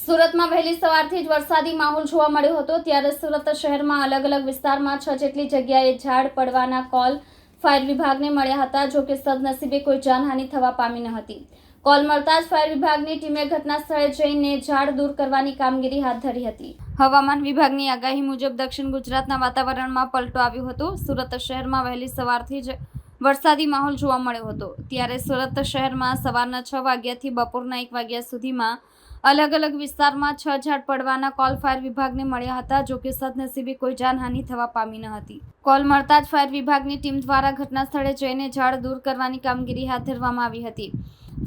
સુરતમાં વહેલી સવારથી જ વરસાદી માહોલ જોવા મળ્યો હતો। ત્યારે સુરત શહેરમાં અલગ અલગ વિસ્તારમાં 6 જેટલી જગ્યાએ ઝાડ પડવાના કોલ ફાયર વિભાગને મળ્યા હતા। જો કે સદનસીબે કોઈ જાનહાનિ થવા પામી ન હતી। કોલ મળતા જ ફાયર વિભાગની ટીમે ઘટના સ્થળે જઈને ઝાડ દૂર કરવાની કામગીરી હાથ ધરી હતી। હવામાન વિભાગની આગાહી મુજબ દક્ષિણ ગુજરાતના વાતાવરણમાં પલટો આવ્યો હતો। સુરત શહેરમાં વહેલી સવારથી જ વરસાદી માહોલ જોવા મળ્યો હતો। ત્યારે સુરત શહેરમાં સવારના 6 વાગ્યાથી બપોરના 1 વાગ્યા સુધીમાં અલગ અલગ વિસ્તારમાં 6 ઝાડ પડવાના કોલ ફાયર વિભાગને મળ્યા હતા। જો કે સદનસીબે કોઈ જાનહાનિ થવા પામી ન હતી। કોલ મળતા જ ફાયર વિભાગની ટીમ દ્વારા ઘટના સ્થળે જઈને ઝાડ દૂર કરવાની કામગીરી હાથ ધરવામાં આવી હતી।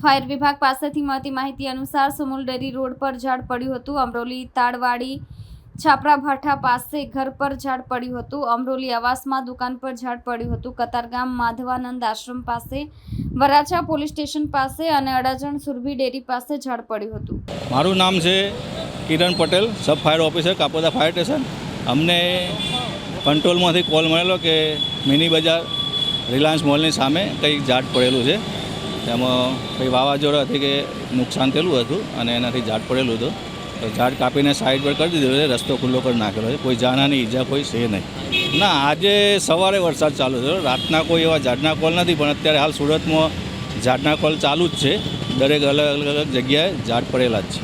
ફાયર વિભાગ પાસેથી મળતી માહિતી અનુસાર સુમુલ ડેરી રોડ પર ઝાડ પડ્યું હતું। અમરોલી તાળવાડી છાપરા ભાઠા પાસે ઘર પર ઝાડ પડ્યું હતું। અમરોલી આવાસમાં દુકાન પર ઝાડ પડ્યું હતું। કતારગામ માધવાનંદ આશ્રમ પાસે, વરાછા પોલીસ સ્ટેશન પાસે અને અડાજણ સુરભી ડેરી પાસે ઝાડ પડ્યું હતું। મારું નામ છે Kiran Patel, sub fire officer, Kapodra fire station. અમને કંટ્રોલમાંથી કોલ મળેલો કે મિની બજાર રિલાયન્સ મોલની સામે કંઈક ઝાડ પડેલું છે। તેમાં કંઈ વાવાઝોડાથી કે નુકસાન થયેલું હતું અને એનાથી ઝાડ પડેલું હતું। તો ઝાડ કાપીને સાઈડ પર કરી દીધું છે, રસ્તો ખુલ્લો કરી નાખેલો છે। કોઈ જાનહાની ઈજા કોઈ છે નહીં। ના, આજે સવારે વરસાદ ચાલુ થયો, રાતના કોઈ એવા ઝાડના કોલ નથી, પણ અત્યારે હાલ સુરતમાં ઝાડના કોલ ચાલુ જ છે। દરેક અલગ અલગ જગ્યાએ ઝાડ પડેલા જ છે।